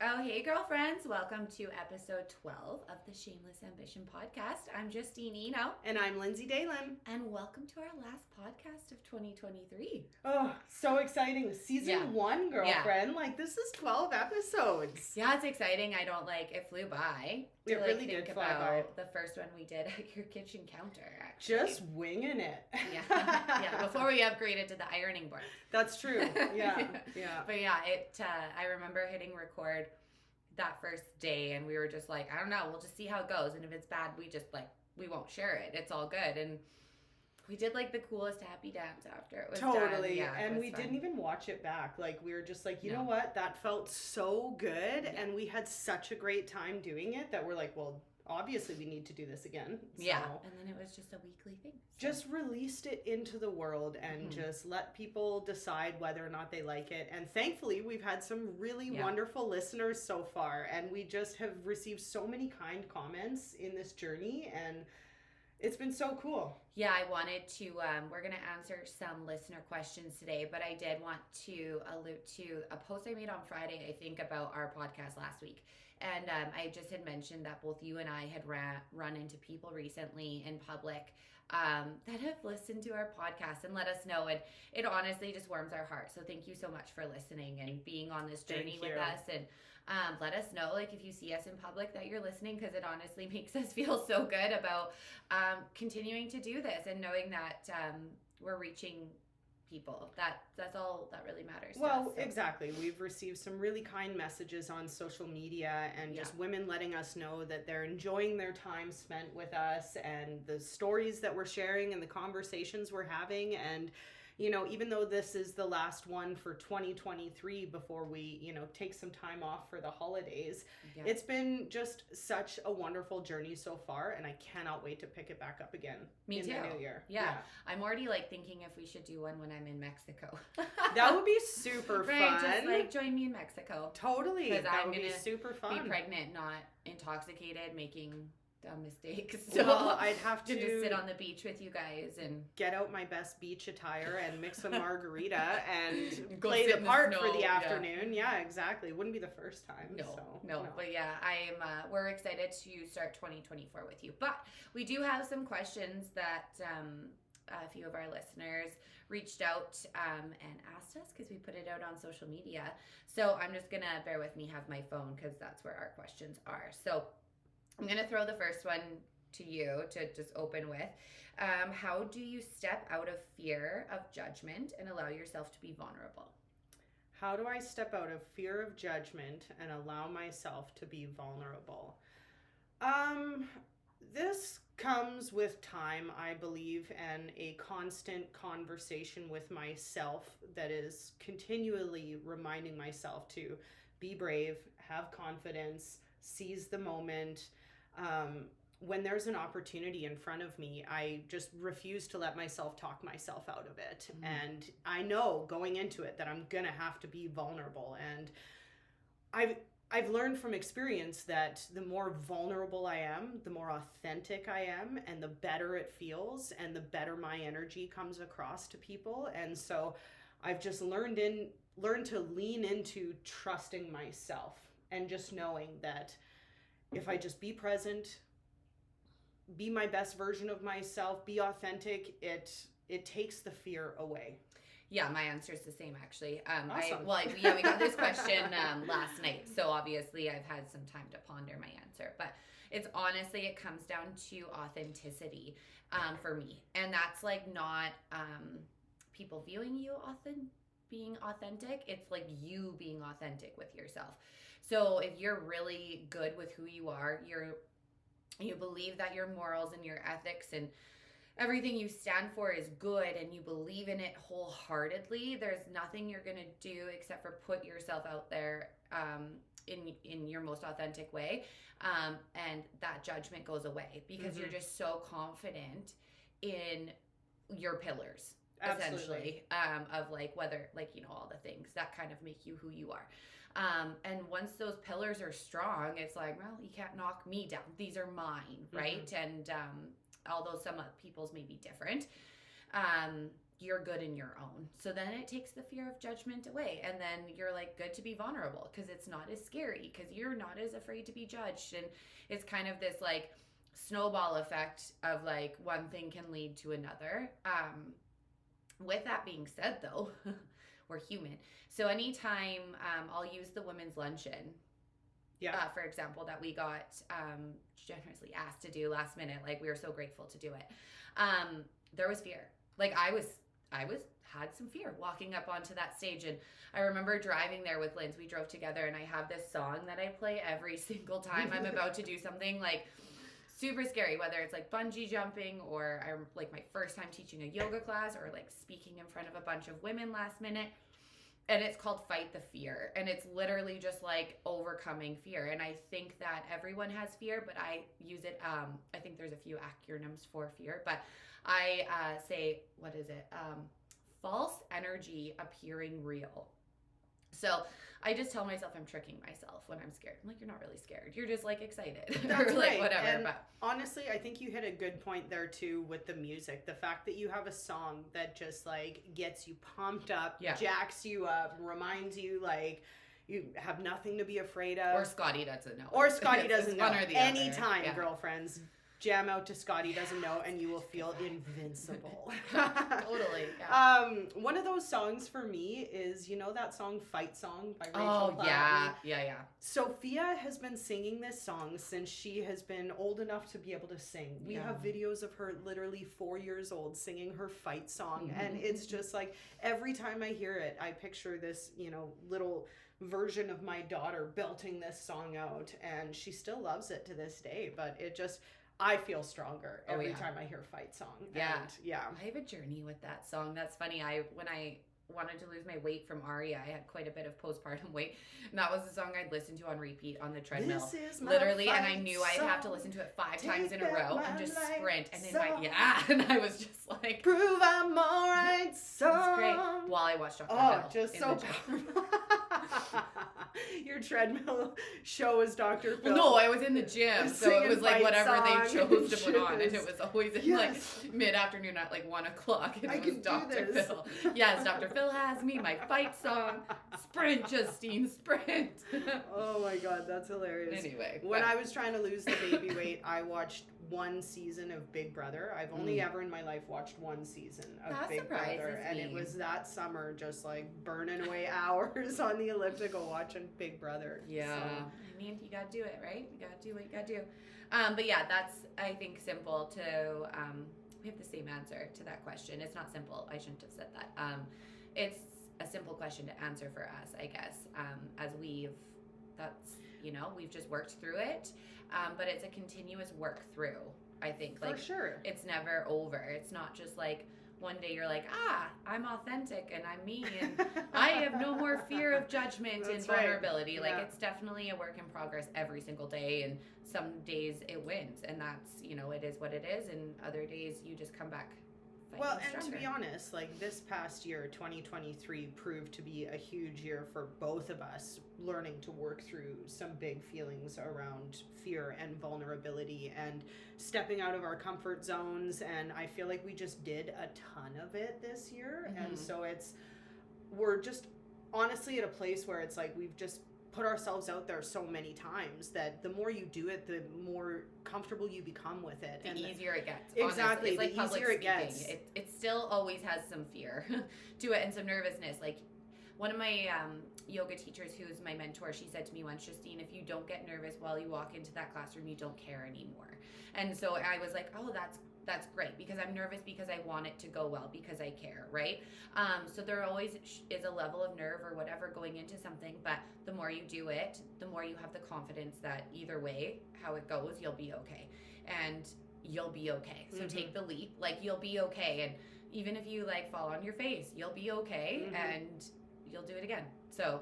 Oh, hey, girlfriends. Welcome to episode 12 of the Shameless Ambition podcast. I'm Justine Eno. And I'm Lynsey Justine. And welcome to our last podcast of 2023. Oh, so exciting. Season 1, girlfriend. Like, this is 12 episodes. Yeah, it's exciting. It flew by. It really did fly by. The first one we did at your kitchen counter, actually. Just winging it. Yeah, before we upgraded to the ironing board. That's true. Yeah. But yeah, I remember hitting record that first day and we were just like, I don't know, we'll just see how it goes. And if it's bad, we won't share it. It's all good. And we did like the coolest happy dance after it was totally done. Yeah, and we fun. Didn't even watch it back. Like, we were just like, you know what, that felt so good. Yeah. And we had such a great time doing it that we're like, well, obviously we need to do this again. Yeah, and then it was just a weekly thing. So. Just released it into the world and just let people decide whether or not they like it. And thankfully, we've had some really wonderful listeners so far. And we just have received so many kind comments in this journey. And it's been so cool. Yeah, I wanted to, we're going to answer some listener questions today, but I did want to allude to a post I made on Friday, I think, about our podcast last week. And I just had mentioned that both you and I had run into people recently in public that have listened to our podcast and let us know. And it honestly just warms our heart. So thank you so much for listening and being on this journey with us. And let us know, like, if you see us in public that you're listening, because it honestly makes us feel so good about continuing to do this and knowing that we're reaching people. That's all that really matters. Well, to us, so. Exactly. We've received some really kind messages on social media and just women letting us know that they're enjoying their time spent with us and the stories that we're sharing and the conversations we're having. And you know, even though this is the last one for 2023 before we, take some time off for the holidays, it's been just such a wonderful journey so far, and I cannot wait to pick it back up again in the new year. Yeah. I'm already thinking if we should do one when I'm in Mexico. That would be super fun. Just join me in Mexico. Totally. Because that I'm would be super fun. Be pregnant, not intoxicated, making dumb mistakes. So well, I'd have to just sit on the beach with you guys and get out my best beach attire and mix a margarita and play the part for the afternoon. Yeah, exactly. Wouldn't be the first time. No. But yeah, we're excited to start 2024 with you. But we do have some questions that a few of our listeners reached out and asked us because we put it out on social media. So I'm just gonna bear with me, have my phone, because that's where our questions are. So I'm going to throw the first one to you to just open with. How do you step out of fear of judgment and allow yourself to be vulnerable? How do I step out of fear of judgment and allow myself to be vulnerable? This comes with time, I believe, and a constant conversation with myself that is continually reminding myself to be brave, have confidence, seize the moment. When there's an opportunity in front of me, I just refuse to let myself talk myself out of it. And I know going into it that I'm gonna have to be vulnerable. And I've learned from experience that the more vulnerable I am, the more authentic I am, and the better it feels, and the better my energy comes across to people. And so I've just learned to lean into trusting myself and just knowing that if I just be present, be my best version of myself, be authentic, it takes the fear away. Yeah, my answer is the same, actually. Awesome. We got this question last night, so obviously I've had some time to ponder my answer. But it's honestly, it comes down to authenticity for me. And that's not people viewing you being authentic. It's you being authentic with yourself. So if you're really good with who you are, you believe that your morals and your ethics and everything you stand for is good and you believe in it wholeheartedly, there's nothing you're going to do except for put yourself out there in your most authentic way. And that judgment goes away because you're just so confident in your pillars. Essentially, of whether all the things that kind of make you who you are. And once those pillars are strong, it's well, you can't knock me down. These are mine, right? And although some people's may be different, you're good in your own. So then it takes the fear of judgment away. And then you're like good to be vulnerable because it's not as scary because you're not as afraid to be judged. And it's kind of this like snowball effect of like one thing can lead to another. With that being said, though, we're human. So anytime I'll use the women's luncheon, for example, that we got generously asked to do last minute. Like we were so grateful to do it. There was fear. Like I had some fear walking up onto that stage. And I remember driving there with Linz. We drove together and I have this song that I play every single time I'm about to do something like super scary, whether it's like bungee jumping or I'm like my first time teaching a yoga class or like speaking in front of a bunch of women last minute. And it's called Fight the Fear. And it's literally just like overcoming fear. And I think that everyone has fear, but I use it. I think there's a few acronyms for fear, but I say, what is it? False energy appearing real. So I just tell myself I'm tricking myself when I'm scared. I'm like, you're not really scared. You're just like excited. That's or like right. whatever. And but honestly, I think you hit a good point there too with the music. The fact that you have a song that just like gets you pumped up, jacks you up, reminds you like you have nothing to be afraid of. Or Scotty doesn't know. Or Scotty doesn't know. One or the Anytime, other. girlfriends. Jam out to Scotty Doesn't Know and you will feel invincible. Totally. Yeah. One of those songs for me is, you know that song Fight Song by Rachel Oh, Platten? yeah. Sophia has been singing this song since she has been old enough to be able to sing. We have videos of her literally 4 years old singing her fight song. Mm-hmm. And it's just like every time I hear it, I picture this, you know, little version of my daughter belting this song out. And she still loves it to this day. But it just... I feel stronger every time I hear Fight Song. Yeah. And I have a journey with that song. That's funny. When I wanted to lose my weight from Aria, I had quite a bit of postpartum weight. And that was the song I'd listen to on repeat on the treadmill. This is literally, and I knew I'd have to listen to it 5 times in a row and just sprint. And then and I was just like, prove I'm alright, so it's great. While I watched Dr. Phil. Just so your treadmill show is Dr. Phil. Well, no, I was in the gym, so it was like whatever they chose to put on, and it was always in like mid-afternoon at like 1 o'clock, and it was Dr. Phil. Yes, Dr. Phil has me, my fight song, sprint, Justine, sprint. Oh my God, that's hilarious. Anyway. When I was trying to lose the baby weight, I watched one season of Big Brother. I've only ever in my life watched one season of Big Brother. And it was that summer just like burning away hours on the elliptical watching Big Brother. Yeah. So. I mean, you gotta do it, right? You gotta do what you gotta do. But yeah, that's, I think, simple to, we have the same answer to that question. It's not simple. I shouldn't have said that. It's a simple question to answer for us, I guess, as we've just worked through it. But it's a continuous work through, I think. Like, for sure. It's never over. It's not just like one day you're like, I'm authentic and I'm me and I have no more fear of judgment and vulnerability. Right. Like, it's definitely a work in progress every single day. And some days it wins. And that's, it is what it is. And other days you just come back. Well, and to be honest, like this past year, 2023, proved to be a huge year for both of us, learning to work through some big feelings around fear and vulnerability and stepping out of our comfort zones. And I feel like we just did a ton of it this year. Mm-hmm. And so we're just honestly at a place where it's like we've just put ourselves out there so many times that the more you do it, the more comfortable you become with it. The easier it gets. Exactly. Honestly. It's like the easier it gets. It still always has some fear to it and some nervousness. Like one of my yoga teachers who is my mentor, she said to me once, Justine, if you don't get nervous while you walk into that classroom, you don't care anymore. And so I was like, oh, that's great, because I'm nervous because I want it to go well, because I care, right? So there always is a level of nerve or whatever going into something, but the more you do it, the more you have the confidence that either way, how it goes, you'll be okay. And you'll be okay. So take the leap, like you'll be okay. And even if you like fall on your face, you'll be okay and you'll do it again. So,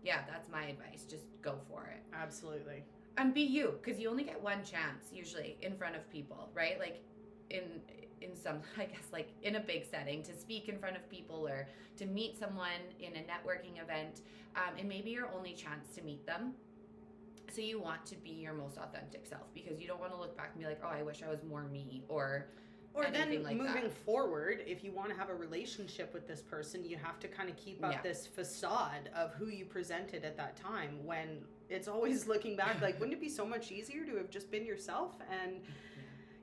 yeah, that's my advice. Just go for it. Absolutely. And be you, because you only get one chance usually in front of people, right? Like in some, I guess, like in a big setting, to speak in front of people or to meet someone in a networking event, and maybe your only chance to meet them. So you want to be your most authentic self, because you don't want to look back and be like, oh, I wish I was more me, or Or anything then like moving that. forward, if you want to have a relationship with this person, you have to kind of keep up this facade of who you presented at that time, when it's always looking back like, wouldn't it be so much easier to have just been yourself? And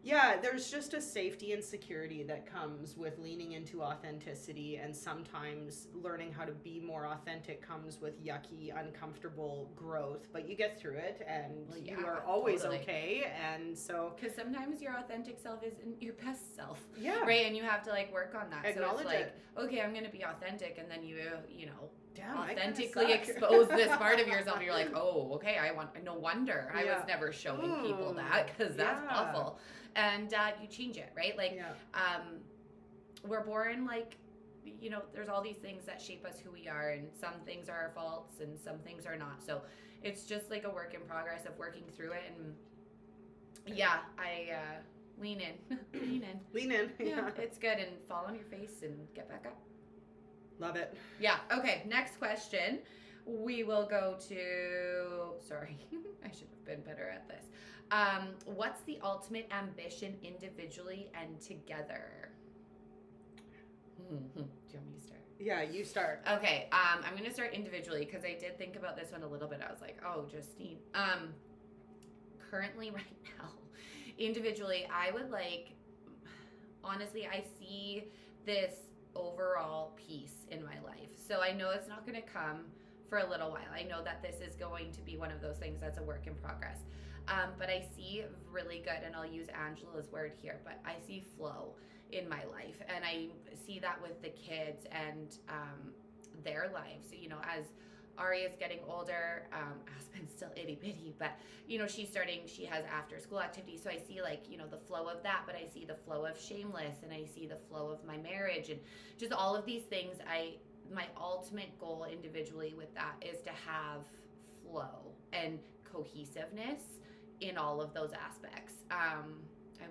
yeah, there's just a safety and security that comes with leaning into authenticity, and sometimes learning how to be more authentic comes with yucky, uncomfortable growth, but you get through it, and you are always okay. And so, because sometimes your authentic self isn't your best self, yeah, right? And you have to like work on that. Acknowledge so it's like, it. Okay, I'm gonna be authentic, and then you know, damn, authentically expose this part of yourself, and you're like, oh, okay, no wonder I was never showing people that, because that's awful. And you change it, right? Like, we're born like, you know, there's all these things that shape us who we are, and some things are our faults and some things are not. So it's just like a work in progress of working through it. And I lean in. Lean in. Yeah, it's good. And fall on your face and get back up. Love it. Yeah. Okay. Next question. We will go to, sorry, I should have been better at this. What's the ultimate ambition individually and together? Do you want me to start? Yeah, you start. Okay. I'm going to start individually, because I did think about this one a little bit. I was like, oh, Justine. Currently right now, individually, I would like, honestly, I see this overall peace in my life. So I know it's not going to come for a little while. I know that this is going to be one of those things that's a work in progress. But I see really good, and I'll use Angela's word here, but I see flow in my life. And I see that with the kids and their lives. You know, as Ari is getting older, Aspen's still itty bitty, but, you know, she has after school activities. So I see, like, you know, the flow of that, but I see the flow of Shameless, and I see the flow of my marriage, and just all of these things. My ultimate goal individually with that is to have flow and cohesiveness in all of those aspects. I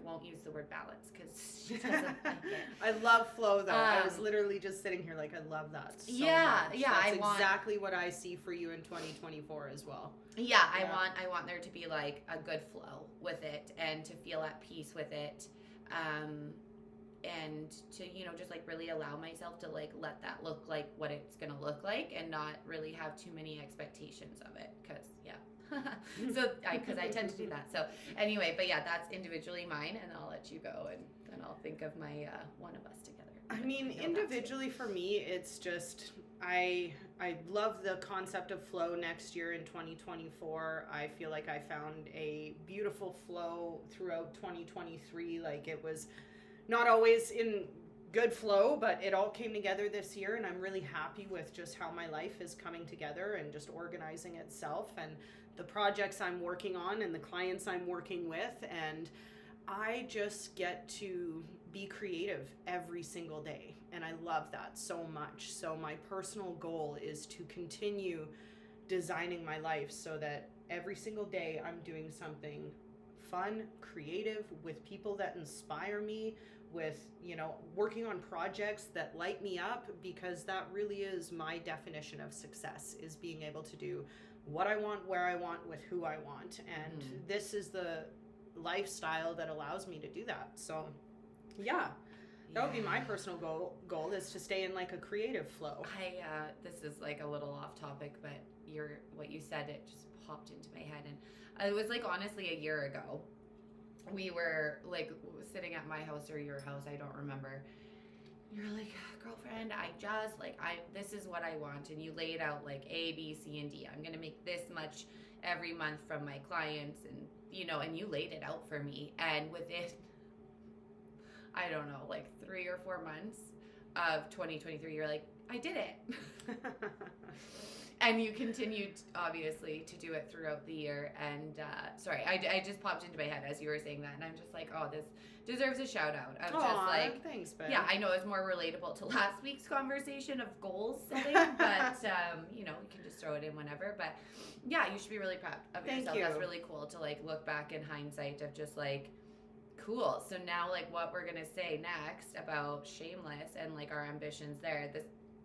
won't use the word balance, because she doesn't like it. I love flow, though. I was literally just sitting here like, I love that so much. That's exactly what I see for you in 2024 as well. I want there to be like a good flow with it, and to feel at peace with it, and to, you know, just like really allow myself to like let that look like what it's gonna look like, and not really have too many expectations of it, because because I tend to do that. So anyway, but yeah, that's individually mine, and I'll let you go, and then I'll think of my one of us together. I mean, individually for me, it's just I love the concept of flow next year in 2024. I feel like I found a beautiful flow throughout 2023. Like, it was not always in good flow, but it all came together this year, and I'm really happy with just how my life is coming together and just organizing itself, and the projects I'm working on and the clients I'm working with. And I just get to be creative every single day, and I love that so much. So my personal goal is to continue designing my life so that every single day I'm doing something fun, creative, with people that inspire me, with, you know, working on projects that light me up, because that really is my definition of success, is being able to do what I want, where I want, with who I want. And this is the lifestyle that allows me to do that. So that would be my personal goal is to stay in like a creative flow. This is like a little off topic, but what you said, it just popped into my head. And it was like, honestly, a year ago, we were like sitting at my house or your house, I don't remember. You're like, girlfriend, this is what I want. And you laid out like A, B, C, and D. I'm going to make this much every month from my clients, and, you know, and you laid it out for me. And within, I don't know, like 3 or 4 months of 2023, you're like, I did it. And you continued, obviously, to do it throughout the year. And sorry, I just popped into my head as you were saying that, and I'm just like, oh, this deserves a shout out. Of just like, thanks, babe. Yeah, I know it's more relatable to last week's conversation of goals setting, but you know, you can just throw it in whenever. But yeah, you should be really proud of yourself. Thank you. That's really cool to like look back in hindsight of just like, cool. So now like what we're gonna say next about Shameless and like our ambitions there, this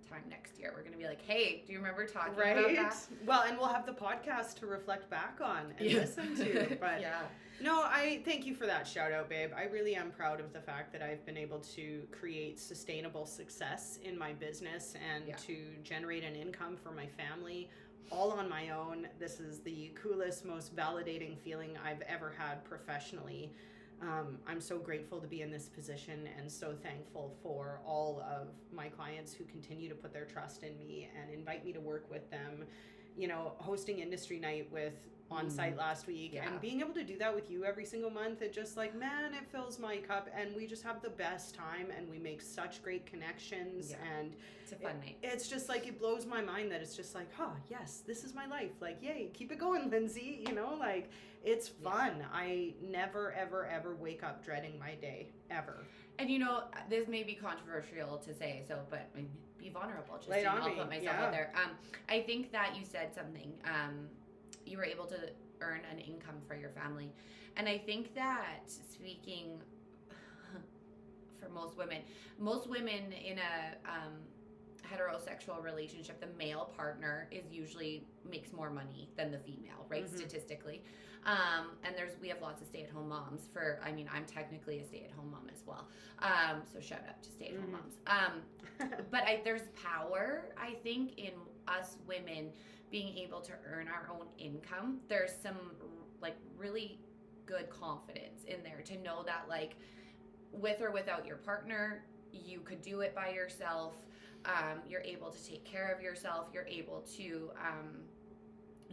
time next year. We're going to be like, hey, do you remember talking about Right? that? Well, and we'll have the podcast to reflect back on and listen to. But Yeah. no, I thank you for that shout out, babe. I really am proud of the fact that I've been able to create sustainable success in my business and to generate an income for my family all on my own. This is the coolest, most validating feeling I've ever had professionally. I'm so grateful to be in this position and so thankful for all of my clients who continue to put their trust in me and invite me to work with them. You know, hosting industry night with on site last week and being able to do that with you every single month, it just like, man, it fills my cup, and we just have the best time and we make such great connections and it's a fun night. It's just like, it blows my mind that it's just like, yes, this is my life. Like, yay, keep it going, Lynsey. You know, like, it's fun. I never, ever, ever wake up dreading my day, ever. And you know, this may be controversial to say, so, but I mean, be vulnerable. Just Lay it on I'll me. put myself out there. I think that you said something. You were able to earn an income for your family, and I think that speaking for most women in a heterosexual relationship, the male partner is usually makes more money than the female, right? Statistically. And we have lots of stay-at-home moms I'm technically a stay-at-home mom as well. So shout out to stay-at-home moms. But there's power, I think, in us women being able to earn our own income. There's some like really good confidence in there to know that, like, with or without your partner, you could do it by yourself. You're able to take care of yourself. You're able to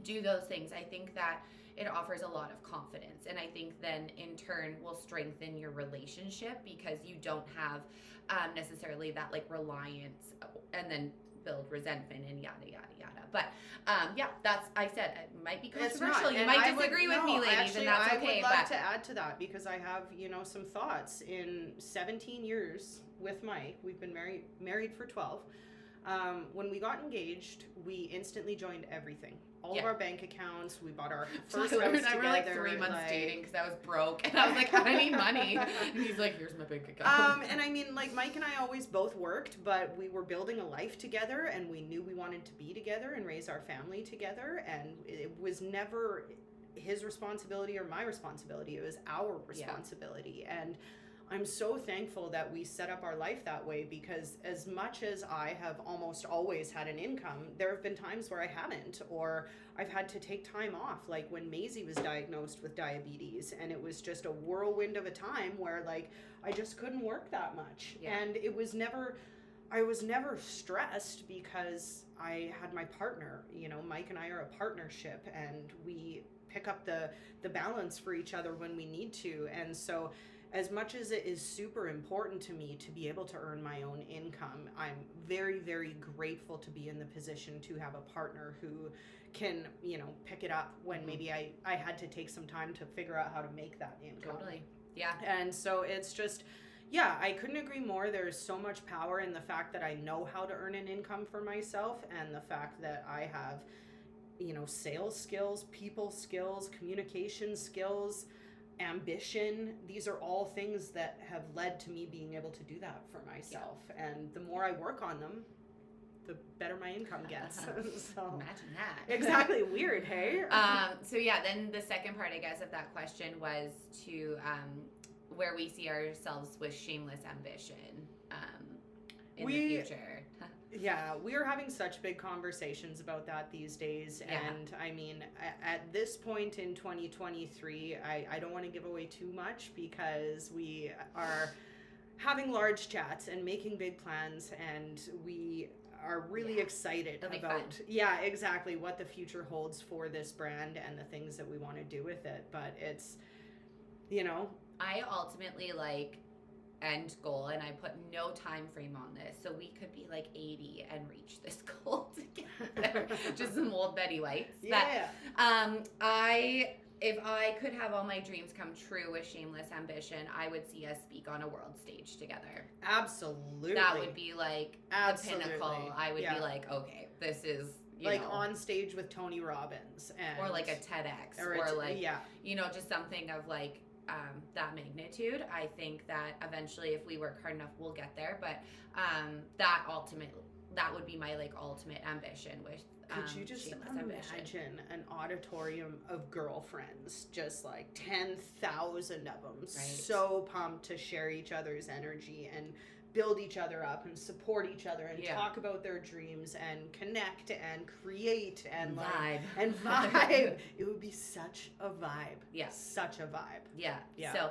do those things. I think that it offers a lot of confidence, and I think then in turn will strengthen your relationship because you don't have necessarily that like reliance and then build resentment and yada yada yada. But I said it might be controversial. You might disagree with me, ladies, actually, and that's okay. I would love to add to that because I have, some thoughts. In 17 years with Mike, we've been married for 12. When we got engaged, we instantly joined everything. All of our bank accounts. We bought our first house together. We're like 3 months dating because I was broke, and I was like, I need money. And he's like, here's my bank account. And I mean, like, Mike and I always both worked, but we were building a life together, and we knew we wanted to be together and raise our family together. And it was never his responsibility or my responsibility. It was our responsibility. And I'm so thankful that we set up our life that way, because as much as I have almost always had an income, there have been times where I haven't, or I've had to take time off, like when Maisie was diagnosed with diabetes, and it was just a whirlwind of a time where, like, I just couldn't work that much. And I was never stressed because I had my partner. Mike and I are a partnership, and we pick up the balance for each other when we need to. And so as much as it is super important to me to be able to earn my own income, I'm very, very grateful to be in the position to have a partner who can, pick it up when maybe I had to take some time to figure out how to make that income. Totally. Yeah. And so it's just, I couldn't agree more. There's so much power in the fact that I know how to earn an income for myself, and the fact that I have, sales skills, people skills, communication skills, ambition. These are all things that have led to me being able to do that for myself. And the more I work on them, the better my income gets. So imagine that. Exactly. Weird, hey? Then the second part, I guess, of that question was to where we see ourselves with Shameless Ambition in the future. Yeah, we are having such big conversations about that these days. And I mean, at this point in 2023, I don't want to give away too much, because we are having large chats and making big plans, and we are really excited about exactly what the future holds for this brand and the things that we want to do with it. But it's, I ultimately end goal, and I put no time frame on this, so we could be like 80 and reach this goal together. Just some old Betty Whites. Yeah. But if I could have all my dreams come true with Shameless Ambition, I would see us speak on a world stage together. Absolutely. That would be like the pinnacle. I would be like, okay, this is on stage with Tony Robbins, or like a TEDx, or just something of like that magnitude. I think that eventually, if we work hard enough, we'll get there. But that ultimate that would be my like ultimate ambition with Could you just Shameless imagine Ambition. an auditorium of girlfriends, just like 10,000 of them, so pumped to share each other's energy and build each other up and support each other and talk about their dreams and connect and create and vibe. Vibe. It would be such a vibe. Yeah. Such a vibe. Yeah. So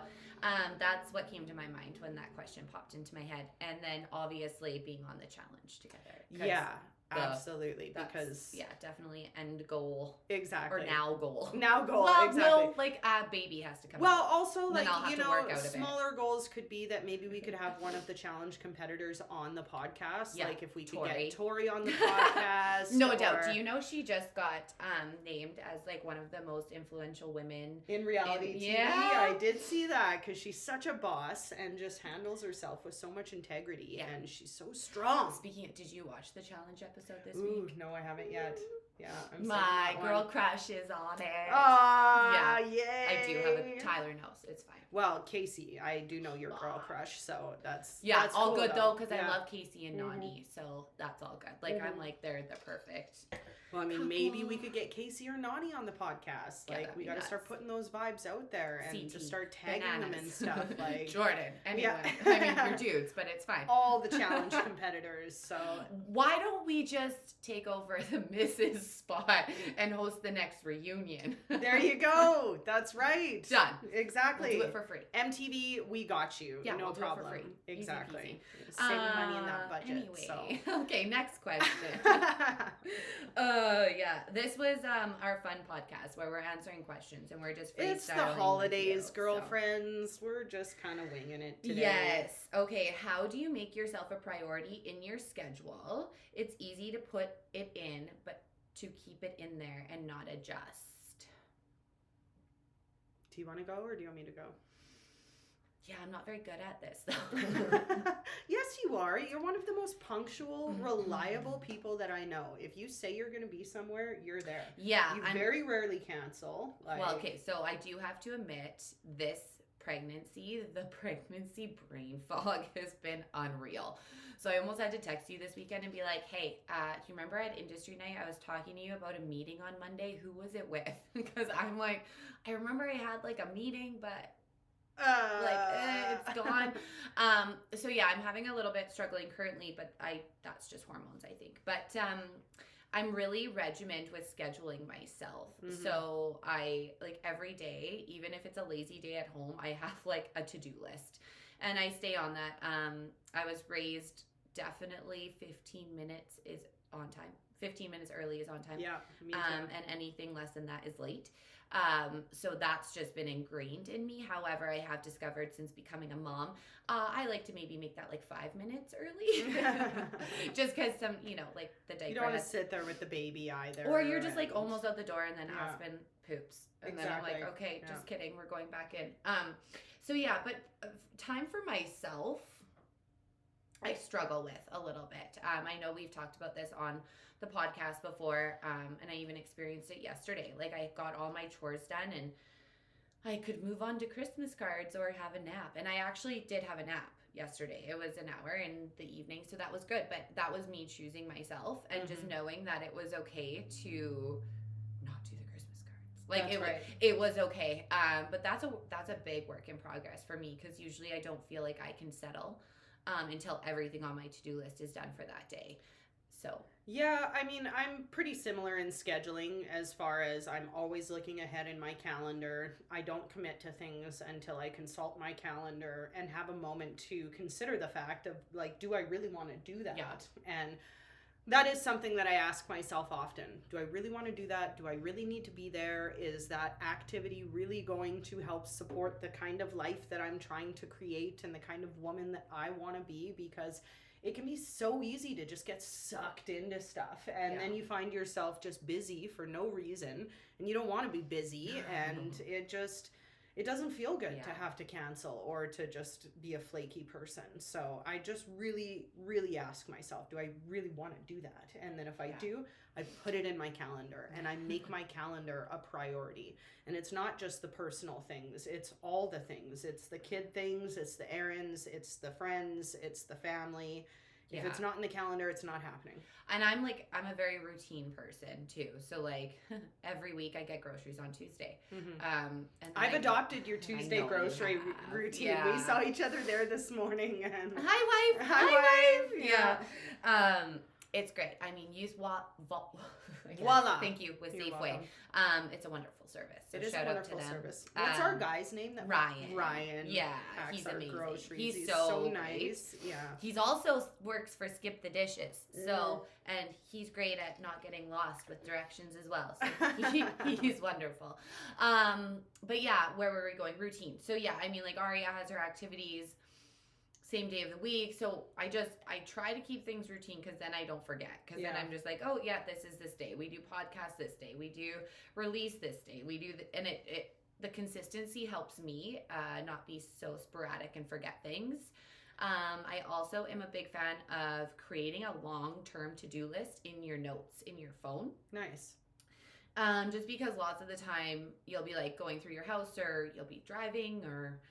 that's what came to my mind when that question popped into my head. And then obviously being on the challenge together. Yeah. Absolutely, because definitely end goal. Exactly. Or now goal. Well, exactly. No, like a baby has to come. Well, also like smaller goals could be that maybe we could have one of the challenge competitors on the podcast. Yeah, like if we could get Tori on the podcast. No doubt. Do you know she just got named as like one of the most influential women in reality TV? Yeah, I did see that because she's such a boss and just handles herself with so much integrity, and she's so strong. Speaking of, did you watch the challenge episode this week? No, I haven't yet. Yeah, my girl crush is on it. Ah, yay! I do have a Tyler knows. It's fine. Well, Casey, I do know your girl crush, so that's all cool, good though, because I love Casey and Nani, so that's all good. Like I'm like they're the perfect. Well, I mean, maybe we could get Casey or Nani on the podcast. Like we got to start putting those vibes out there and just start tagging them and stuff. Like Jordan, anyway. I mean, we're dudes, but it's fine. All the challenge competitors. So why don't we just take over the Mrs. spot and host the next reunion? There you go. That's right. Done. Exactly. We'll do it for free. MTV, we got you. Yeah, no we'll problem. Do it for free. Exactly. Saving money in that budget. Anyway. So. Okay, next question. This was our fun podcast where we're answering questions and we're just freestyling. It's the holidays, girlfriends. So. We're just kind of winging it today. Yes. Okay, how do you make yourself a priority in your schedule? It's easy to put it in, but to keep it in there and not adjust. Do you want to go or do you want me to go? Yeah, I'm not very good at this though. Yes, you are. You're one of the most punctual, reliable people that I know. If you say you're going to be somewhere, you're there. Yeah. You very rarely cancel. Well, okay, so I do have to admit this the pregnancy brain fog has been unreal. So I almost had to text you this weekend and be like, hey, do you remember at Industry Night I was talking to you about a meeting on Monday? Who was it with? Because I'm like, I remember I had like a meeting, but it's gone. So yeah, I'm having a little bit struggling currently, but that's just hormones, I think. But I'm really regimented with scheduling myself. Mm-hmm. So I like every day, even if it's a lazy day at home, I have like a to-do list and I stay on that. I was raised definitely 15 minutes is on time. 15 minutes early is on time. Yeah, me too. And anything less than that is late. So that's just been ingrained in me. However, I have discovered since becoming a mom, I like to maybe make that like 5 minutes early. Just because some, like the diaper. You don't want to sit there with the baby either. Or you're just like almost out the door and then Aspen poops. And then I'm like, okay, just kidding. We're going back in. So yeah, but time for myself, I struggle with a little bit. I know we've talked about this on the podcast before, and I even experienced it yesterday. Like I got all my chores done and I could move on to Christmas cards or have a nap. And I actually did have a nap yesterday. It was an hour in the evening, so that was good. But that was me choosing myself and just knowing that it was okay to not do the Christmas cards. Like it was okay. But that's a big work in progress for me because usually I don't feel like I can settle until everything on my to-do list is done for that day. So yeah, I mean, I'm pretty similar in scheduling as far as I'm always looking ahead in my calendar. I don't commit to things until I consult my calendar and have a moment to consider the fact of like, do I really want to do that? Yeah. And that is something that I ask myself often. Do I really want to do that? Do I really need to be there? Is that activity really going to help support the kind of life that I'm trying to create and the kind of woman that I want to be? Because it can be so easy to just get sucked into stuff and then you find yourself just busy for no reason and you don't want to be busy and it doesn't feel good to have to cancel or to just be a flaky person. So I just really, really ask myself, do I really want to do that? And then if I do, I put it in my calendar and I make my calendar a priority. And it's not just the personal things, it's all the things. It's the kid things, it's the errands, it's the friends, it's the family. If Yeah. it's not in the calendar, it's not happening. And I'm a very routine person too. So like every week I get groceries on Tuesday. And then I've adopted your I Tuesday know you grocery have. routine. Yeah. We saw each other there this morning. And Hi, wife. Hi, wife. Yeah. It's great. I mean, use Voila. Thank you with You're Safeway. welcome. It's a wonderful service. So It is a shout out wonderful to them. service. What's our guy's name? Ryan. Ryan. Yeah, packs he's our amazing. groceries. He's so so nice. Yeah. He's also works for Skip the Dishes. So, and he's great at not getting lost with directions as well. So he's wonderful. But yeah, where were we going? Routine. So yeah, I mean, like Aria has her activities same day of the week. So I try to keep things routine because then I don't forget. Because then I'm just like, oh yeah, this is this day. We do podcast this day. We do release this day. We do, and the consistency helps me not be so sporadic and forget things. I also am a big fan of creating a long-term to-do list in your notes in your phone. Nice. Just because lots of the time you'll be like going through your house or you'll be driving or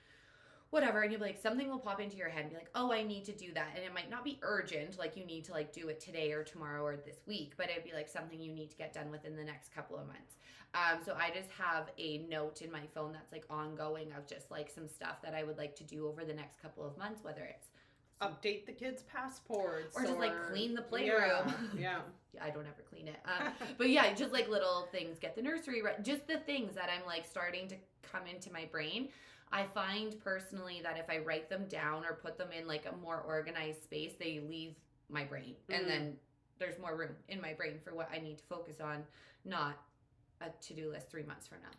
whatever, and you'll be like, something will pop into your head and be like, oh, I need to do that. And it might not be urgent, like you need to like do it today or tomorrow or this week, but it'd be like something you need to get done within the next couple of months. So I just have a note in my phone that's like ongoing of just like some stuff that I would like to do over the next couple of months, whether it's update the kids' passports or just like clean the playroom. Yeah. I don't ever clean it. But yeah, just like little things, get the nursery right. Just the things that I'm like starting to come into my brain. I find personally that if I write them down or put them in like a more organized space, they leave my brain. And then there's more room in my brain for what I need to focus on, not a to-do list 3 months from now.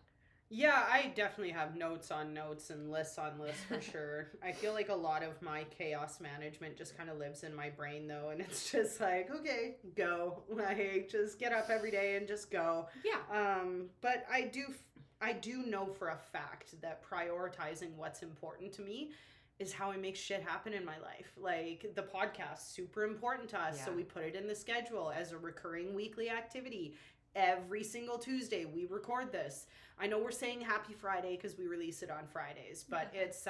Yeah, I definitely have notes on notes and lists on lists for sure. I feel like a lot of my chaos management just kind of lives in my brain though, and it's just like, okay, go. Like, just get up every day and just go. Yeah. But I do know for a fact that prioritizing what's important to me is how I make shit happen in my life. Like the podcast, super important to us. Yeah. So we put it in the schedule as a recurring weekly activity. Every single Tuesday we record this. I know we're saying happy Friday because we release it on Fridays, but it's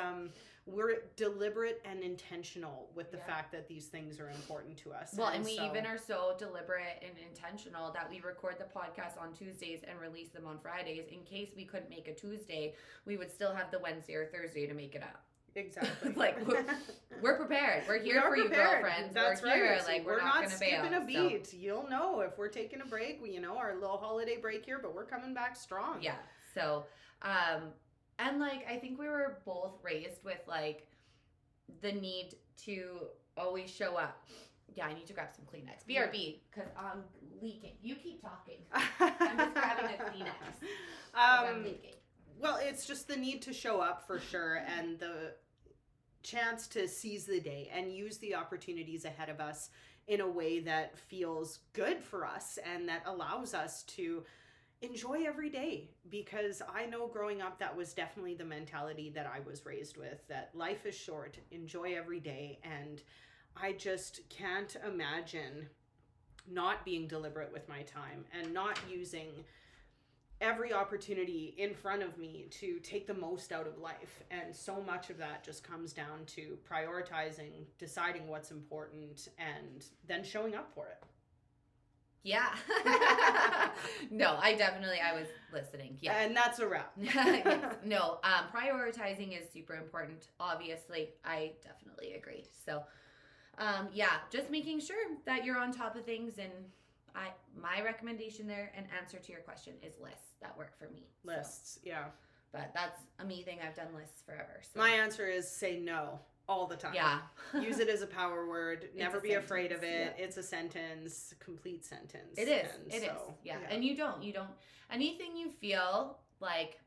we're deliberate and intentional with the fact that these things are important to us. Well, and we even are so deliberate and intentional that we record the podcast on Tuesdays and release them on Fridays. In case we couldn't make a Tuesday, we would still have the Wednesday or Thursday to make it up. Exactly. Like we're prepared. We're here for you, girlfriends. That's we're here. Right. Like we're not gonna bail. skipping a beat. So. You'll know if we're taking a break. Our little holiday break here, but we're coming back strong. Yeah. So, and like I think we were both raised with like the need to always show up. Yeah, I need to grab some Kleenex. BRB, because I'm leaking. You keep talking. I'm just grabbing a Kleenex. I'm leaking. Well, it's just the need to show up for sure, and the chance to seize the day and use the opportunities ahead of us in a way that feels good for us and that allows us to enjoy every day. Because I know growing up, that was definitely the mentality that I was raised with, that life is short, enjoy every day. And I just can't imagine not being deliberate with my time and not using every opportunity in front of me to take the most out of life. And so much of that just comes down to prioritizing, deciding what's important, and then showing up for it. Yeah. No, I was listening. Yeah. And that's a wrap. Yes. No, prioritizing is super important. Obviously, I definitely agree. So, yeah, just making sure that you're on top of things. And my recommendation there and answer to your question is lists that work for me. Lists, yeah. But that's a me thing. I've done lists forever. So. My answer is say no all the time. Yeah. Use it as a power word. Never be afraid of it. Yeah. It's a sentence, complete sentence. It is. It is. Yeah. And you don't, anything you feel like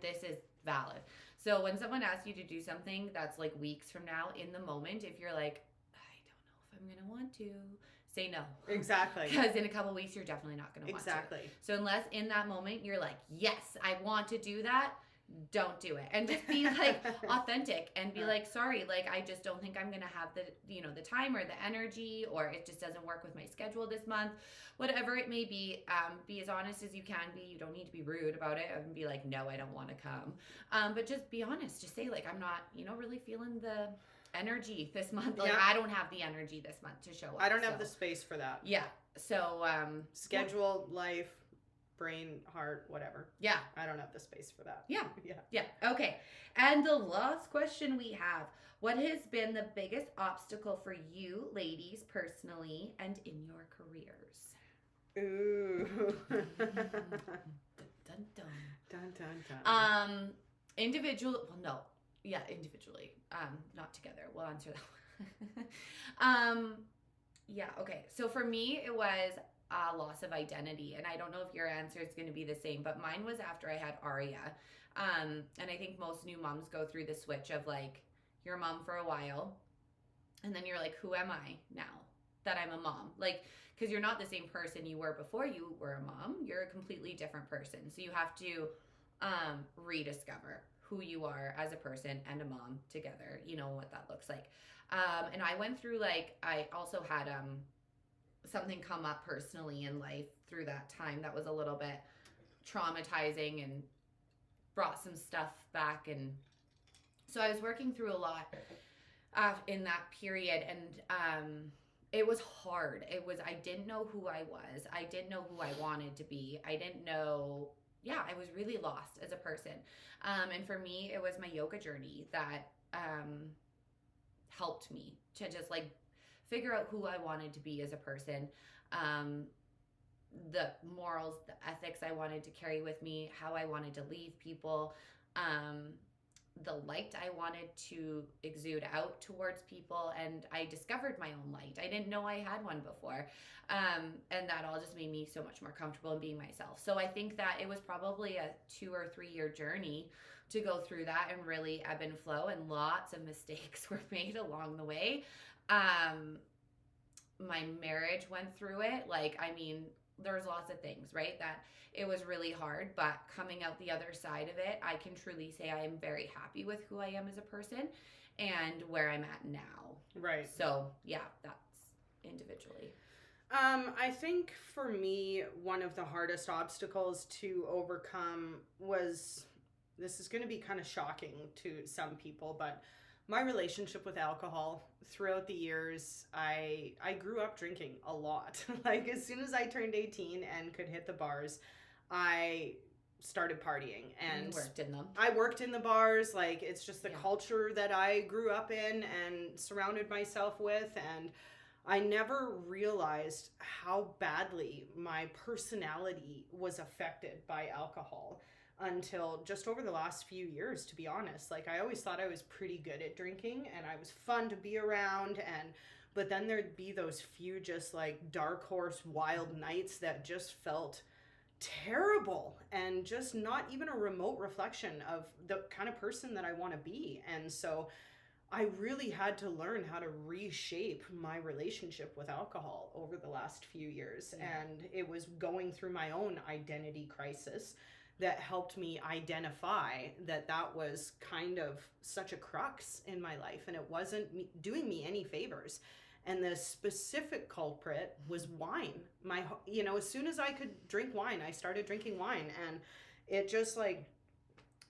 this is valid. So when someone asks you to do something that's like weeks from now in the moment, if you're like, I don't know if I'm going to want to, say no. Exactly. Because in a couple of weeks, you're definitely not going to want to. Exactly. So unless in that moment you're like, yes, I want to do that, don't do it. And just be like authentic and be like, sorry, like I just don't think I'm going to have the, the time or the energy, or it just doesn't work with my schedule this month. Whatever it may be as honest as you can be. You don't need to be rude about it and be like, no, I don't want to come. But just be honest. Just say like, I'm not, really feeling energy this month. Like, Yeah. I don't have the energy this month to show up. I don't have the space for that. Yeah. So, schedule, life, brain, heart, whatever. Yeah. I don't have the space for that. Yeah. Yeah. Yeah. Okay. And the last question we have, what has been the biggest obstacle for you ladies personally and in your careers? Ooh. Dun, dun. Dun, dun, dun. Individual, well, no. Yeah, individually. Not together. We'll answer that one. Yeah, okay. So for me, it was a loss of identity. And I don't know if your answer is going to be the same, but mine was after I had Aria. And I think most new moms go through the switch of like, you're a mom for a while. And then you're like, who am I now that I'm a mom? Like, because you're not the same person you were before you were a mom. You're a completely different person. So you have to rediscover who you are as a person and a mom together, you know, what that looks like. And I went through, like, I also had something come up personally in life through that time that was a little bit traumatizing and brought some stuff back. And so I was working through a lot in that period, and it was hard. I didn't know who I was. I didn't know who I wanted to be. I didn't know, I was really lost as a person. And for me, it was my yoga journey that helped me to just like figure out who I wanted to be as a person, the morals, the ethics I wanted to carry with me, how I wanted to leave people, the light I wanted to exude out towards people. And I discovered my own light. I didn't know I had one before. And that all just made me so much more comfortable in being myself. So I think that it was probably a 2 or 3 year journey to go through that and really ebb and flow. And lots of mistakes were made along the way. My marriage went through it. Like, I mean, there's lots of things, right? That it was really hard, but coming out the other side of it, I can truly say I am very happy with who I am as a person and where I'm at now. Right. So, yeah, that's individually. I think for me, one of the hardest obstacles to overcome was, this is going to be kind of shocking to some people, but my relationship with alcohol. Throughout the years, I grew up drinking a lot. Like, as soon as I turned 18 and could hit the bars, I started partying. And you worked in them. I worked in the bars. Like, it's just the Yeah. culture that I grew up in and surrounded myself with. And I never realized how badly my personality was affected by alcohol until just over the last few years, to be honest. Like, I always thought I was pretty good at drinking and I was fun to be around, but then there'd be those few just like dark horse wild nights that just felt terrible and just not even a remote reflection of the kind of person that I want to be. And so I really had to learn how to reshape my relationship with alcohol over the last few years. Yeah. And it was going through my own identity crisis that helped me identify that was kind of such a crux in my life, and it wasn't doing me any favors. And the specific culprit was wine. As soon as I could drink wine, I started drinking wine, and it just like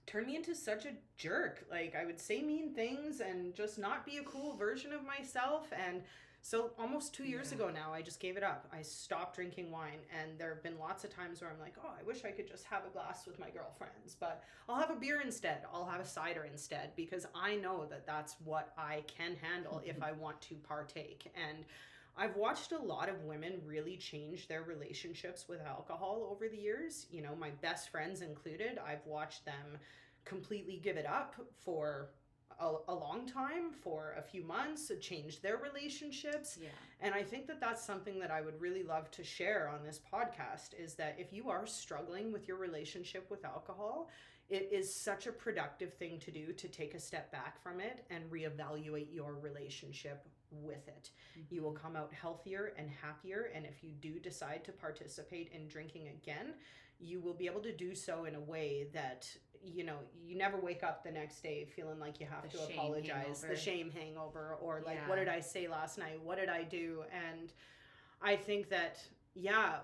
turned me into such a jerk. Like, I would say mean things and just not be a cool version of myself. And so almost 2 years ago now, I just gave it up. I stopped drinking wine, and there have been lots of times where I'm like, oh, I wish I could just have a glass with my girlfriends, but I'll have a beer instead. I'll have a cider instead, because I know that that's what I can handle if I want to partake. And I've watched a lot of women really change their relationships with alcohol over the years. You know, my best friends included. I've watched them completely give it up for a long time, for a few months, change their relationships. Yeah. And I think that that's something that I would really love to share on this podcast, is that if you are struggling with your relationship with alcohol, it is such a productive thing to do, to take a step back from it and reevaluate your relationship with it. Mm-hmm. You will come out healthier and happier. And if you do decide to participate in drinking again, you will be able to do so in a way that, you know, you never wake up the next day feeling like you have to apologize, the shame hangover, or like, what did I say last night? What did I do? And I think that,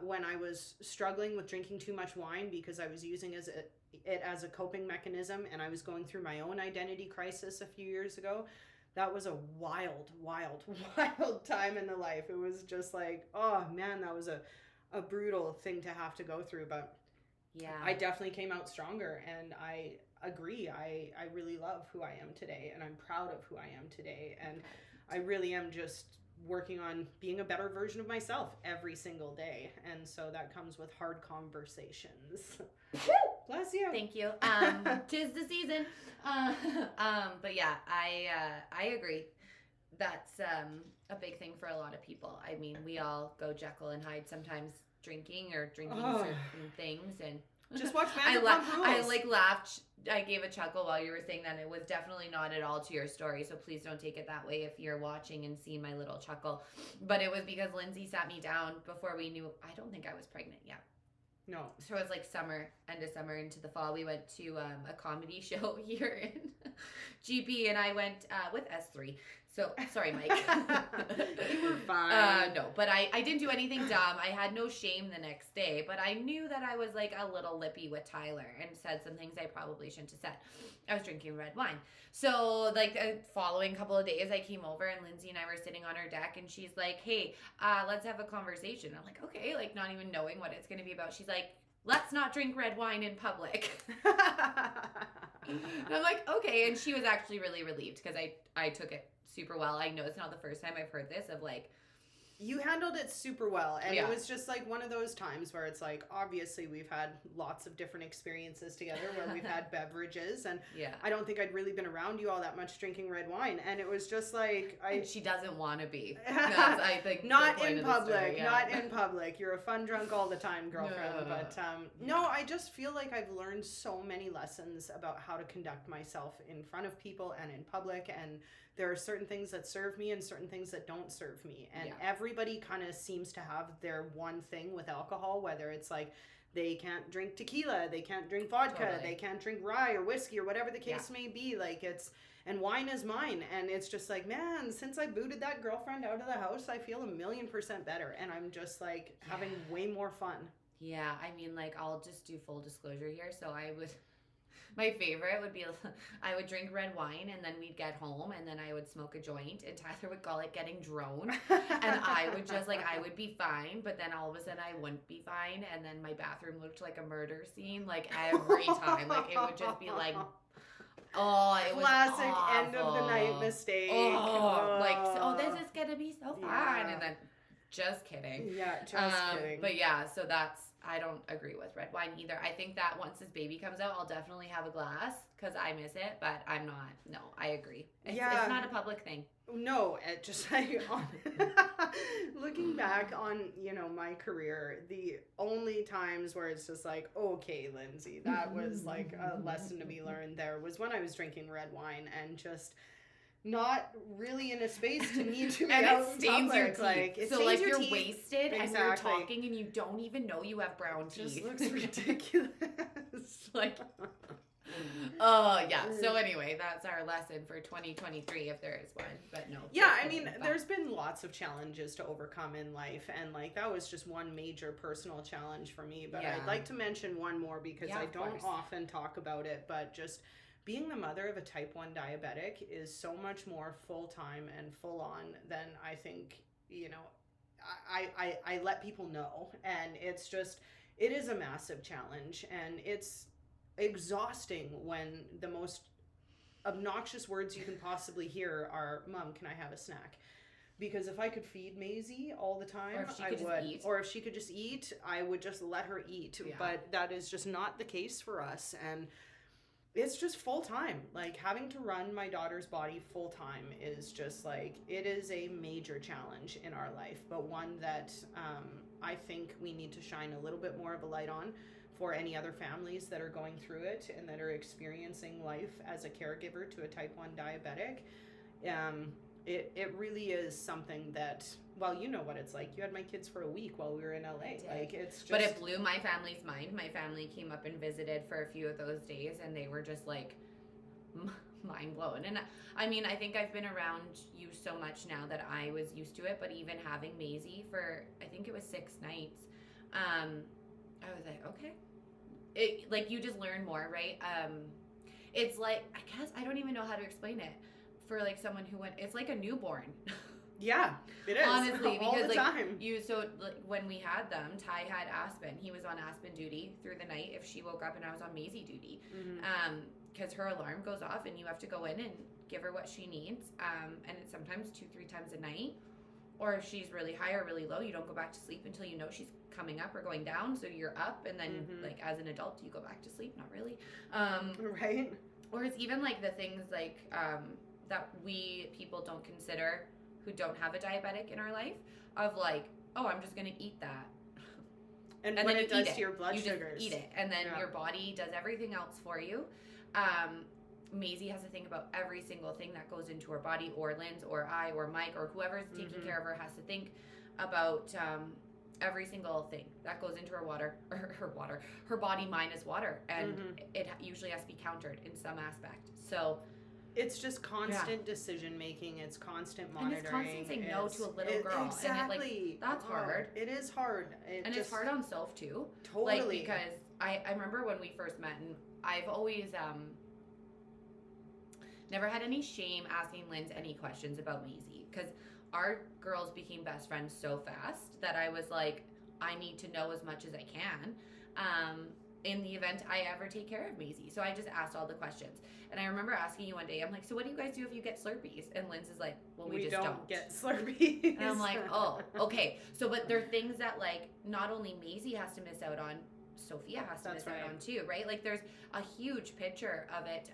when I was struggling with drinking too much wine because I was using it as a coping mechanism, and I was going through my own identity crisis a few years ago, that was a wild, wild, wild time in the life. It was just like, oh man, that was a brutal thing to have to go through. But Yeah. I definitely came out stronger, and I agree. I really love who I am today, and I'm proud of who I am today. And I really am just working on being a better version of myself every single day. And so that comes with hard conversations. Bless you. Thank you. 'Tis the season. But yeah, I agree. That's a big thing for a lot of people. I mean, we all go Jekyll and Hyde sometimes, drinking certain things, and just watch I Vanderpump Rules. like laughed. I gave a chuckle while you were saying that. It was definitely not at all to your story, so please don't take it that way if you're watching and see my little chuckle. But it was because Lynsey sat me down before we knew. I don't think I was pregnant yet. No. So it was like end of summer into the fall. We went to a comedy show here in GP, and I went with S3. So, sorry, Mike. You were fine. No, but I didn't do anything dumb. I had no shame the next day, but I knew that I was like a little lippy with Tyler and said some things I probably shouldn't have said. I was drinking red wine. So, like, the following couple of days, I came over, and Lynsey and I were sitting on her deck, and she's like, hey, let's have a conversation. I'm like, okay, like, not even knowing what it's going to be about. She's like, let's not drink red wine in public. And I'm like, okay. And she was actually really relieved because I took it super well. I know it's not the first time I've heard this of like, you handled it super well, and Yeah. it was just like one of those times where it's like, obviously we've had lots of different experiences together where we've had beverages, and yeah. I don't think I'd really been around you all that much drinking red wine, and it was just like And she doesn't want to be. That's, I think, not the point in of the public, story, yeah. not in public. You're a fun drunk all the time, girlfriend. No. But no, I just feel like I've learned so many lessons about how to conduct myself in front of people and in public, and there are certain things that serve me and certain things that don't serve me. And Yeah. everybody kind of seems to have their one thing with alcohol, whether it's like they can't drink tequila, they can't drink vodka, Totally. they can't drink rye or whiskey or whatever the case may be. Like and wine is mine. And it's just like, man, since I booted that girlfriend out of the house, I feel 1,000,000% better. And I'm just like having way more fun. Yeah, I mean, like, I'll just do full disclosure here. So my favorite would be, I would drink red wine, and then we'd get home, and then I would smoke a joint, and Tyler would call it getting drone. And I would just, like, I would be fine, but then all of a sudden I wouldn't be fine, and then my bathroom looked like a murder scene, like, every time. Like, it would just be like, oh, it was classic awful. end of the night mistake. This is gonna be so fun, Yeah. and then just kidding. Yeah, just kidding. But yeah, so I don't agree with red wine either. I think that once this baby comes out, I'll definitely have a glass because I miss it, but I'm not. No, I agree. It's not a public thing. No, it just like looking back on, my career, the only times where it's just like, okay, Lynsey, that was like a lesson to be learned there was when I was drinking red wine and just not really in a space to need to be And out it in stains your public. teeth. Like, it so stains like your you're teeth. wasted and Exactly. you're talking and you don't even know you have brown It just teeth. looks ridiculous. Like, oh yeah. So anyway, that's our lesson for 2023 if there is one. But no. Yeah, just I kidding. mean, there's been lots of challenges to overcome in life, and like that was just one major personal challenge for me. But Yeah. I'd like to mention one more because Yeah, I of don't course. often talk about it, but just being the mother of a type 1 diabetic is so much more full-time and full-on than I think, I let people know. And it is a massive challenge, and it's exhausting when the most obnoxious words you can possibly hear are, "Mom, can I have a snack?" Because if I could feed Maisie all the time, Or if she I could just would. eat. Or if she could just eat, I would just let her eat. Yeah. But that is just not the case for us. And it's just full time. Like having to run my daughter's body full time is just like, it is a major challenge in our life, but one that I think we need to shine a little bit more of a light on for any other families that are going through it and that are experiencing life as a caregiver to a type 1 diabetic. It really is something that, well, you know what it's like. You had my kids for a week while we were in LA. Like it's just, But it blew my family's mind. My family came up and visited for a few of those days, and they were just like mind blown. And I mean, I think I've been around you so much now that I was used to it. But even having Maisie for, I think it was 6 nights, I was like, okay. Like you just learn more, right? It's like, I guess I don't even know how to explain it. for like someone who went, it's like a newborn. Yeah, it is. Honestly, all because the like time. when we had them, Ty had Aspen. He was on Aspen duty through the night if she woke up, and I was on Maisie duty. Because her alarm goes off and you have to go in and give her what she needs. And it's sometimes 2-3 times a night. Or if she's really high or really low, you don't go back to sleep until you know she's coming up or going down. So you're up, and then like as an adult, you go back to sleep. Not really. Right. Or it's even like the things like that we people don't consider who don't have a diabetic in our life, of like, oh, I'm just gonna eat that. And what then it does to your blood you sugars. Just eat it, and then your body does everything else for you. Maisie has to think about every single thing that goes into her body, or Lynn's, or I, or Mike, or whoever's taking care of her has to think about every single thing that goes into her body, mine is water, and it usually has to be countered in some aspect. So it's just constant decision making. It's constant monitoring. And it's constant saying no to a little girl. Exactly. And that's hard. It is hard. It's hard on self too. Totally. Like, because I remember when we first met, and I've always never had any shame asking Lynn's any questions about Maisie, because our girls became best friends so fast that I was like, I need to know as much as I can in the event I ever take care of Maisie. So I just asked all the questions. And I remember asking you one day, I'm like, so what do you guys do if you get Slurpees? And Lynn's is like, well, we just don't get Slurpees. And I'm like, oh, okay. So, but there are things that like not only Maisie has to miss out on, Sophia has to miss out on too, right? Like there's a huge picture of it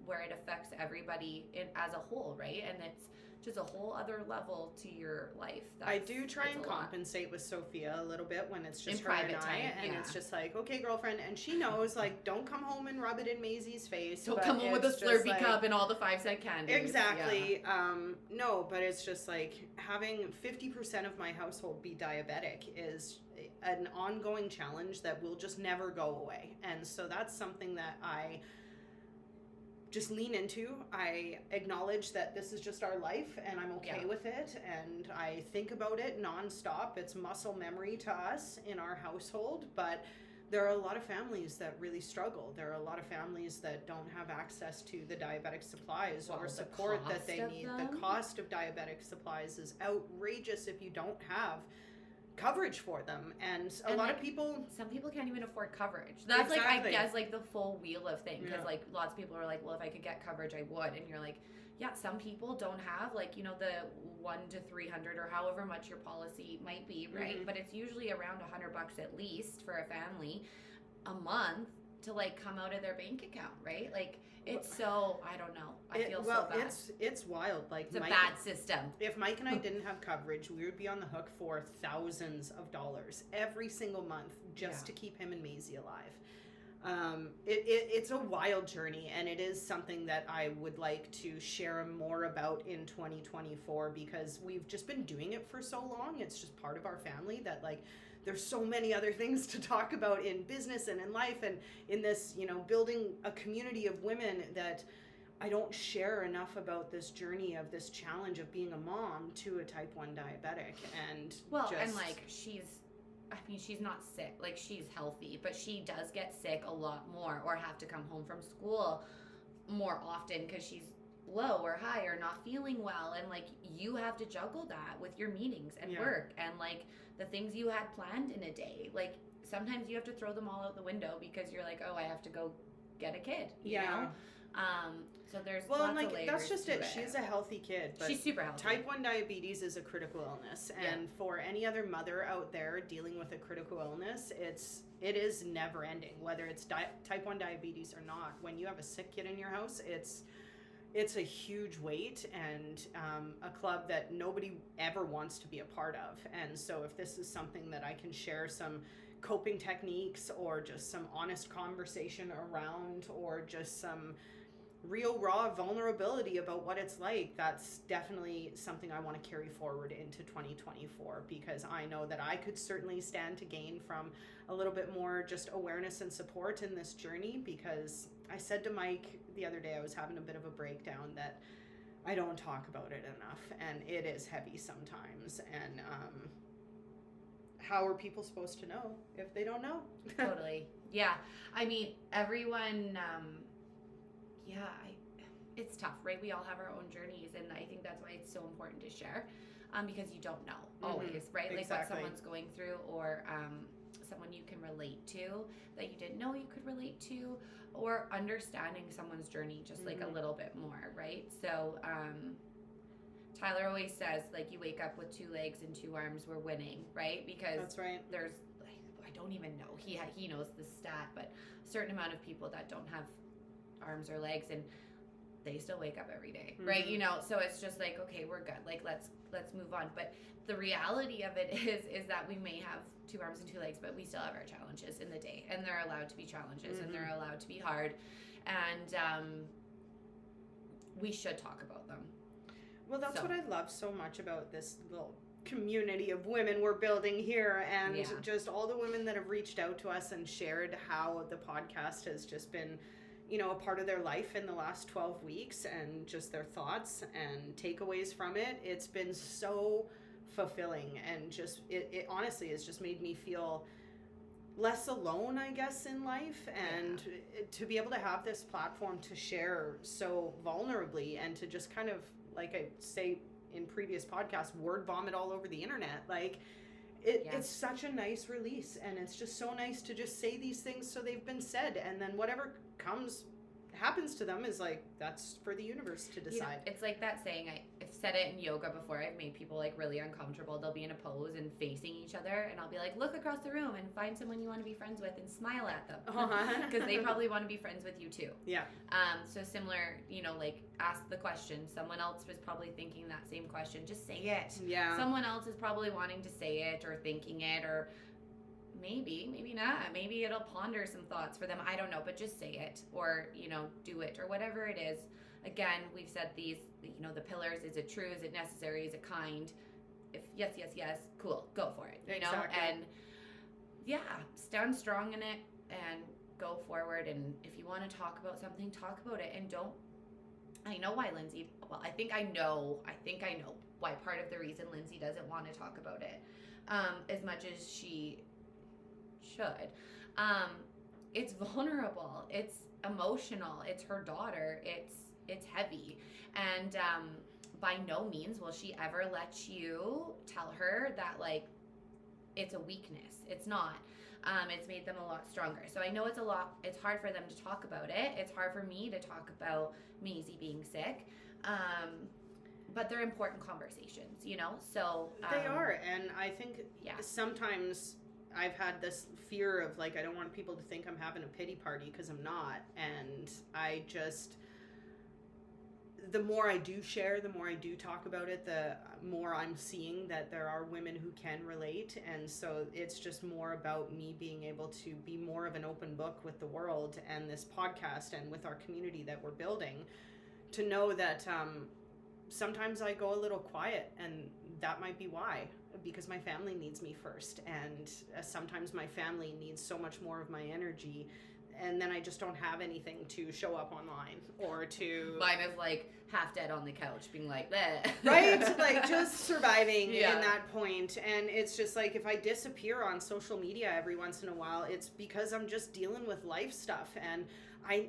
where it affects everybody as a whole, right? And it's just a whole other level to your life. I do try and compensate with Sophia a little bit when it's just in her private and I, time, and it's just like, okay, girlfriend, and she knows, like, don't come home and rub it in Maisie's face. Don't come home with a Slurpee cup and all the 5-cent candies. Exactly. Yeah. No, but it's just like having 50% of my household be diabetic is an ongoing challenge that will just never go away. And so that's something that I just lean into. I acknowledge that this is just our life, and I'm okay with it, and I think about it nonstop. It's muscle memory to us in our household, but there are a lot of families that really struggle. There are a lot of families that don't have access to the diabetic supplies or support that they need. The cost of diabetic supplies is outrageous if you don't have coverage for them, and a lot of people, some people can't even afford coverage. That's like, I guess, like the full wheel of thing, because like lots of people are like, well, if I could get coverage I would, and you're like, yeah, some people don't have, like, you know, the 1 to 300 or however much your policy might be, right? But it's usually around $100 at least for a family a month to like come out of their bank account, right? Like, it's so, I don't know. I feel so bad. It's wild. Like, it's a bad system. If Mike and I didn't have coverage, we would be on the hook for thousands of dollars every single month just to keep him and Maisie alive. It's a wild journey, and it is something that I would like to share more about in 2024, because we've just been doing it for so long. It's just part of our family that, like, there's so many other things to talk about in business and in life and in this, you know, building a community of women, that I don't share enough about this journey of this challenge of being a mom to a type 1 diabetic. And and like she's not sick, like she's healthy, but she does get sick a lot more, or have to come home from school more often because she's low or high or not feeling well, and like you have to juggle that with your meetings and work and like the things you had planned in a day. Like sometimes you have to throw them all out the window because you're like, oh, I have to go get a kid, you know? So there's lots of layers that's just to it. She's a healthy kid, but she's super healthy. Type 1 diabetes is a critical illness, and for any other mother out there dealing with a critical illness, it is never ending, whether it's type 1 diabetes or not. When you have a sick kid in your house, it's a huge weight, and a club that nobody ever wants to be a part of. And so if this is something that I can share some coping techniques, or just some honest conversation around, or just some real raw vulnerability about what it's like, that's definitely something I want to carry forward into 2024, because I know that I could certainly stand to gain from a little bit more just awareness and support in this journey. Because I said to Mike the other day, I was having a bit of a breakdown, that I don't talk about it enough, and it is heavy sometimes. And how are people supposed to know if they don't know? Totally. Yeah. I mean, everyone, it's tough, right? We all have our own journeys, and I think that's why it's so important to share, because you don't know always, right? Like what someone's going through, or someone you can relate to that you didn't know you could relate to, or understanding someone's journey just like a little bit more, right? So Tyler always says, like, you wake up with 2 legs and 2 arms, we're winning, right? Because that's right. There's, I don't even know, he knows the stat, but a certain amount of people that don't have arms or legs, and they still wake up every day, right? You know, so it's just like, okay, we're good, like let's move on. But the reality of it is that we may have 2 arms and 2 legs, but we still have our challenges in the day, and they're allowed to be challenges, and they're allowed to be hard, and we should talk about them. Well, that's what I love so much about this little community of women we're building here, and just all the women that have reached out to us and shared how the podcast has just been, you know, a part of their life in the last 12 weeks, and just their thoughts and takeaways from it. It's been so fulfilling, and just it honestly has just made me feel less alone, I guess, in life, and to be able to have this platform to share so vulnerably, and to just kind of, like I say in previous podcasts, word vomit all over the internet. Like, it's such a nice release, and it's just so nice to just say these things so they've been said, and then whatever happens to them is like, that's for the universe to decide. You know, it's like that saying, I've said it in yoga before, I've made people like really uncomfortable. They'll be in a pose and facing each other, and I'll be like, look across the room and find someone you want to be friends with and smile at them, because they probably want to be friends with you too. So similar, you know, like, ask the question. Someone else was probably thinking that same question, just say it. Someone else is probably wanting to say it or thinking it, or maybe not. Maybe it'll ponder some thoughts for them. I don't know, but just say it, or, you know, do it, or whatever it is. Again, we've said these, you know, the pillars. Is it true? Is it necessary? Is it kind? If yes, cool, go for it. You know, and stand strong in it and go forward. And if you want to talk about something, talk about it, and don't. I know why Lynsey. Well, I think I know why part of the reason Lynsey doesn't want to talk about it as much as she should. It's vulnerable, it's emotional, it's her daughter, it's heavy, and by no means will she ever let you tell her that, like, it's a weakness. It's not. It's made them a lot stronger. So I know it's hard for them to talk about it. It's hard for me to talk about Maisie being sick, but they're important conversations, you know. So they are, and I think sometimes I've had this fear of, like, I don't want people to think I'm having a pity party, because I'm not. And I just, the more I do share, the more I do talk about it, the more I'm seeing that there are women who can relate. And so it's just more about me being able to be more of an open book with the world and this podcast and with our community that we're building, to know that sometimes I go a little quiet, and that might be why. Because my family needs me first, and sometimes my family needs so much more of my energy, and then I just don't have anything to show up online or to... Mine is like half dead on the couch being like that. Right? Like, just surviving in that point. And it's just like, if I disappear on social media every once in a while, it's because I'm just dealing with life stuff. And I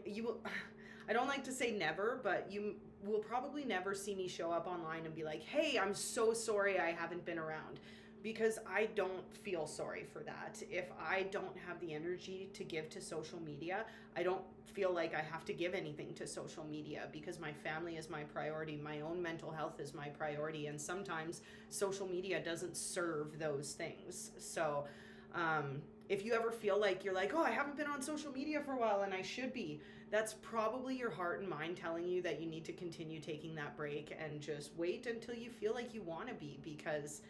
don't like to say never, but you will probably never see me show up online and be like, hey, I'm so sorry I haven't been around, because I don't feel sorry for that. If I don't have the energy to give to social media, I don't feel like I have to give anything to social media, because my family is my priority, my own mental health is my priority, and sometimes social media doesn't serve those things. So if you ever feel like you're like, oh, I haven't been on social media for a while and I should be, that's probably your heart and mind telling you that you need to continue taking that break and just wait until you feel like you want to be, because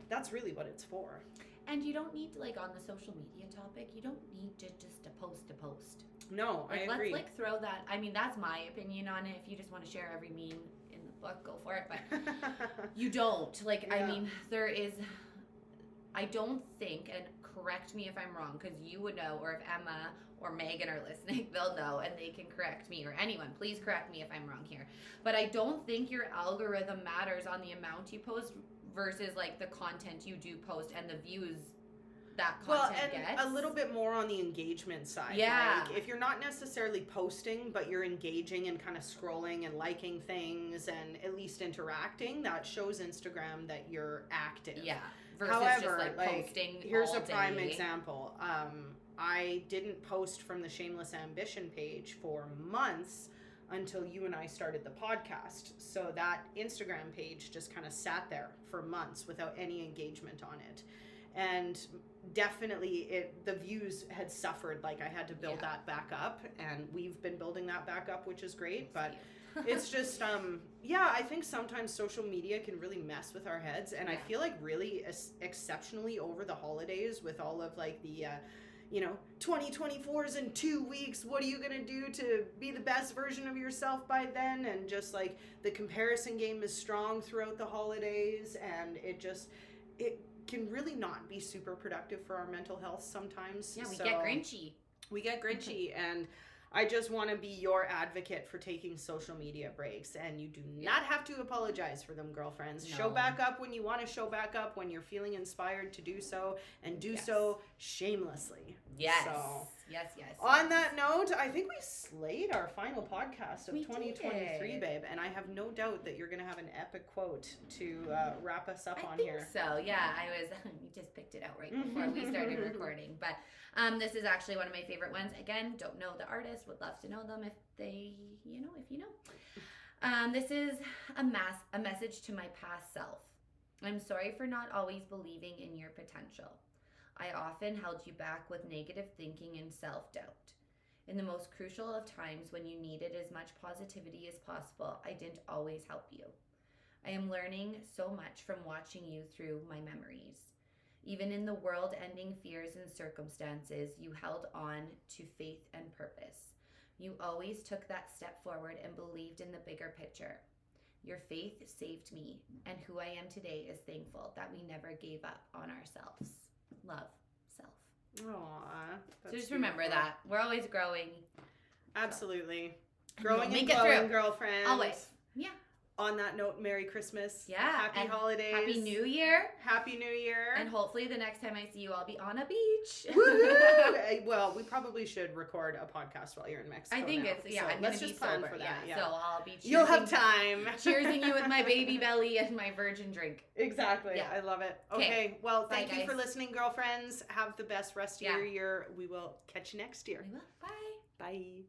that's really what it's for. And you don't need to, like, on the social media topic, you don't need to just to post. No, like, I agree. Let's, like, throw that. I mean, that's my opinion on it. If you just want to share every meme in the book, go for it. But you don't. Like, I mean, I don't think, and correct me if I'm wrong, because you would know, or if Emma or Megan are listening, they'll know, and they can correct me, or anyone, please correct me if I'm wrong here. But I don't think your algorithm matters on the amount you post versus, like, the content you do post and the views that Well, content and gets. a little bit more on the engagement side. Yeah. Like, if you're not necessarily posting, but you're engaging and kind of scrolling and liking things and at least interacting, that shows Instagram that you're active. Yeah. Versus However, just like posting here's all a prime day. example. I didn't post from the Shameless Ambition page for months until you and I started the podcast. So that Instagram page just kind of sat there for months without any engagement on it. And definitely the views had suffered. Like, I had to build that back up, and we've been building that back up, which is great. But it's just I think sometimes social media can really mess with our heads, and I feel like really exceptionally over the holidays with all of like the 2024 is in 2 weeks. What are you going to do to be the best version of yourself by then? And just like the comparison game is strong throughout the holidays, and it can really not be super productive for our mental health sometimes. Yeah, we get grinchy. We get grinchy, and I just want to be your advocate for taking social media breaks, and you do not have to apologize for them, girlfriends. No. Show back up when you want to show back up, when you're feeling inspired to do so, and do so shamelessly. Yes. So, yes. On that note, I think we slayed our final podcast of We 2023, did. babe, and I have no doubt that you're going to have an epic quote to wrap us up on here. So, yeah, we just picked it out right before we started recording, but this is actually one of my favorite ones. Again, don't know the artist, would love to know them if you know. This is a message to my past self. I'm sorry for not always believing in your potential. I often held you back with negative thinking and self-doubt. In the most crucial of times when you needed as much positivity as possible, I didn't always help you. I am learning so much from watching you through my memories. Even in the world-ending fears and circumstances, you held on to faith and purpose. You always took that step forward and believed in the bigger picture. Your faith saved me, and who I am today is thankful that we never gave up on ourselves. Love, self. Aww. So just remember that. We're always growing. Absolutely. So. Growing Make and it glowing, through. girlfriends. Always. Yeah. On that note, Merry Christmas. Yeah. Happy holidays. Happy New Year. Happy New Year. And hopefully the next time I see you, I'll be on a beach. Woohoo! Well, we probably should record a podcast while you're in Mexico. I think now. it's, so I'm let's going to just be plan sober. for that. Yeah. So I'll be cheersing. You'll have time. Cheersing you with my baby belly and my virgin drink. Exactly. Yeah. I love it. Okay. Well, thank Bye, you for guys. listening, girlfriends. Have the best rest of your year. We will catch you next year. We will. Bye. Bye.